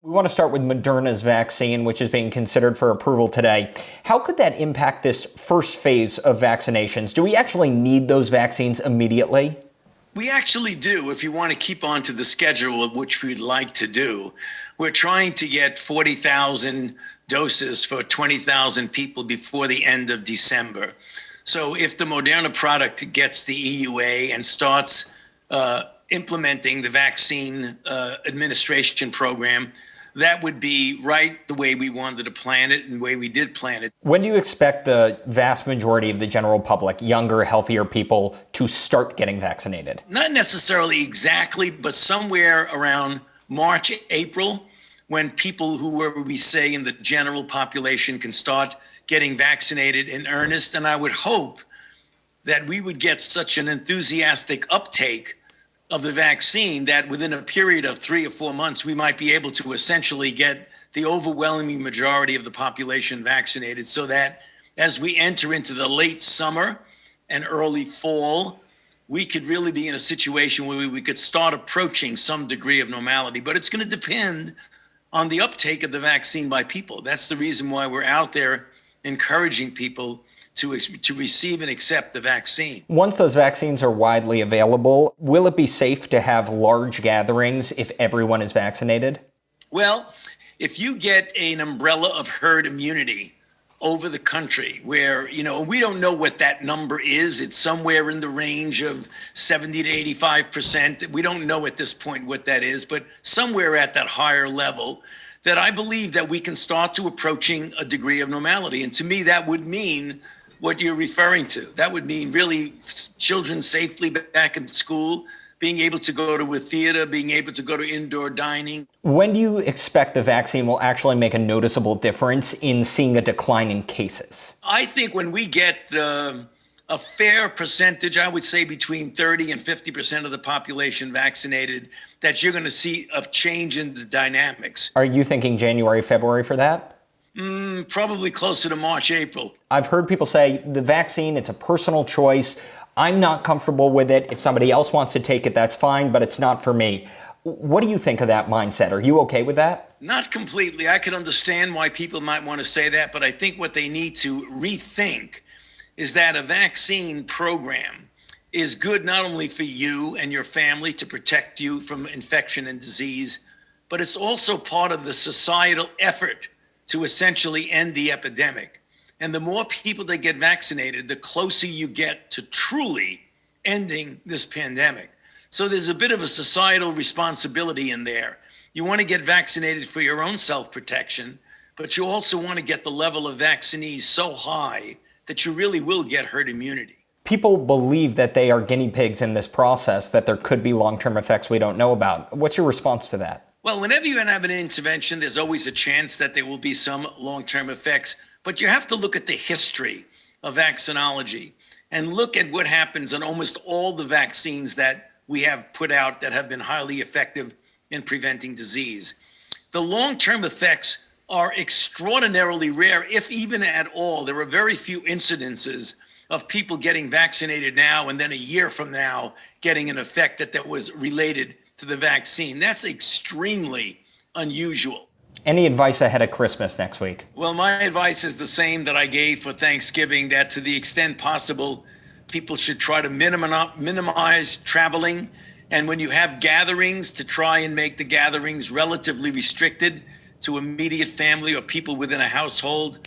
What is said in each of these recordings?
We want to start with Moderna's vaccine, which is being considered for approval today. How could that impact this first phase of vaccinations? Do we actually need those vaccines immediately? We actually do, if you want to keep on to the schedule, which we'd like to do. We're trying to get 40,000 doses for 20,000 people before the end of December. So if the Moderna product gets the EUA and starts implementing the vaccine administration program, that would be right the way we wanted to plan it and the way we did plan it. When do you expect the vast majority of the general public, younger, healthier people, to start getting vaccinated? Not necessarily exactly, but somewhere around March, April, when people who were, we say, in the general population can start getting vaccinated in earnest. And I would hope that we would get such an enthusiastic uptake of the vaccine that within a period of 3 or 4 months, we might be able to essentially get the overwhelming majority of the population vaccinated, so that as we enter into the late summer and early fall, we could really be in a situation where we could start approaching some degree of normality. But it's going to depend on the uptake of the vaccine by people. That's the reason why we're out there encouraging people to receive and accept the vaccine. Once those vaccines are widely available, will it be safe to have large gatherings if everyone is vaccinated? Well, if you get an umbrella of herd immunity over the country where, we don't know what that number is. It's somewhere in the range of 70 to 85%. We don't know at this point what that is, but somewhere at that higher level, that I believe that we can start to approaching a degree of normality. And to me, that would mean what you're referring to. That would mean really children safely back in school, being able to go to a theater, being able to go to indoor dining. When do you expect the vaccine will actually make a noticeable difference in seeing a decline in cases? I think when we get a fair percentage, I would say between 30 and 50% of the population vaccinated, that you're going to see a change in the dynamics. Are you thinking January, February for that? Probably closer to March, April. I've heard people say the vaccine, it's a personal choice. I'm not comfortable with it. If somebody else wants to take it, that's fine, but it's not for me. What do you think of that mindset? Are you okay with that? Not completely. I can understand why people might want to say that, but I think what they need to rethink is that a vaccine program is good not only for you and your family to protect you from infection and disease, but it's also part of the societal effort to essentially end the epidemic. And the more people that get vaccinated, the closer you get to truly ending this pandemic. So there's a bit of a societal responsibility in there. You want to get vaccinated for your own self-protection, but you also want to get the level of vaccinees so high that you really will get herd immunity. People believe that they are guinea pigs in this process, that there could be long-term effects we don't know about. What's your response to that? Well, whenever you have an intervention, there's always a chance that there will be some long-term effects, but you have to look at the history of vaccinology and look at what happens on almost all the vaccines that we have put out that have been highly effective in preventing disease. The long-term effects are extraordinarily rare, if even at all. There are very few incidences of people getting vaccinated now and then a year from now getting an effect that was related to the vaccine. That's extremely unusual. Any advice ahead of Christmas next week? Well, my advice is the same that I gave for Thanksgiving, that to the extent possible, people should try to minimize traveling. And when you have gatherings, to try and make the gatherings relatively restricted to immediate family or people within a household.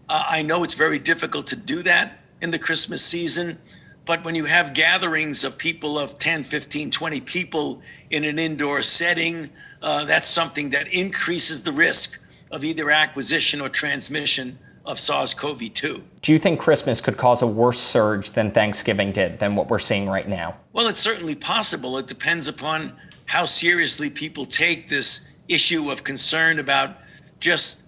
I know it's very difficult to do that in the Christmas season, but when you have gatherings of people of 10, 15, 20 people in an indoor setting, that's something that increases the risk of either acquisition or transmission of SARS-CoV-2. Do you think Christmas could cause a worse surge than Thanksgiving did, than what we're seeing right now? Well, it's certainly possible. It depends upon how seriously people take this issue of concern about just,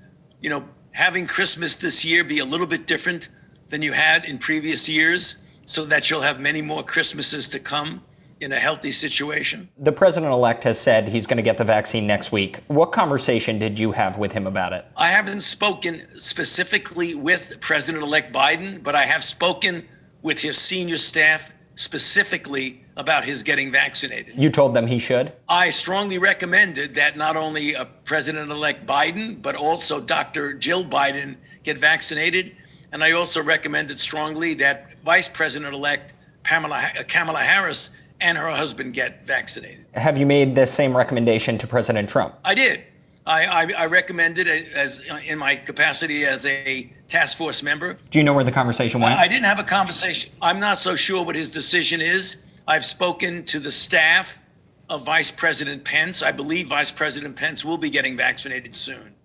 having Christmas this year be a little bit different than you had in previous years, so that you'll have many more Christmases to come in a healthy situation. The president-elect has said he's going to get the vaccine next week. What conversation did you have with him about it? I haven't spoken specifically with President-elect Biden, but I have spoken with his senior staff specifically about his getting vaccinated. You told them he should? I strongly recommended that not only President-elect Biden, but also Dr. Jill Biden get vaccinated. And I also recommended strongly that Vice President-elect Kamala Harris and her husband get vaccinated. Have you made the same recommendation to President Trump? I did. I recommended it as in my capacity as a task force member. Do you know where the conversation went? I didn't have a conversation. I'm not so sure what his decision is. I've spoken to the staff of Vice President Pence. I believe Vice President Pence will be getting vaccinated soon.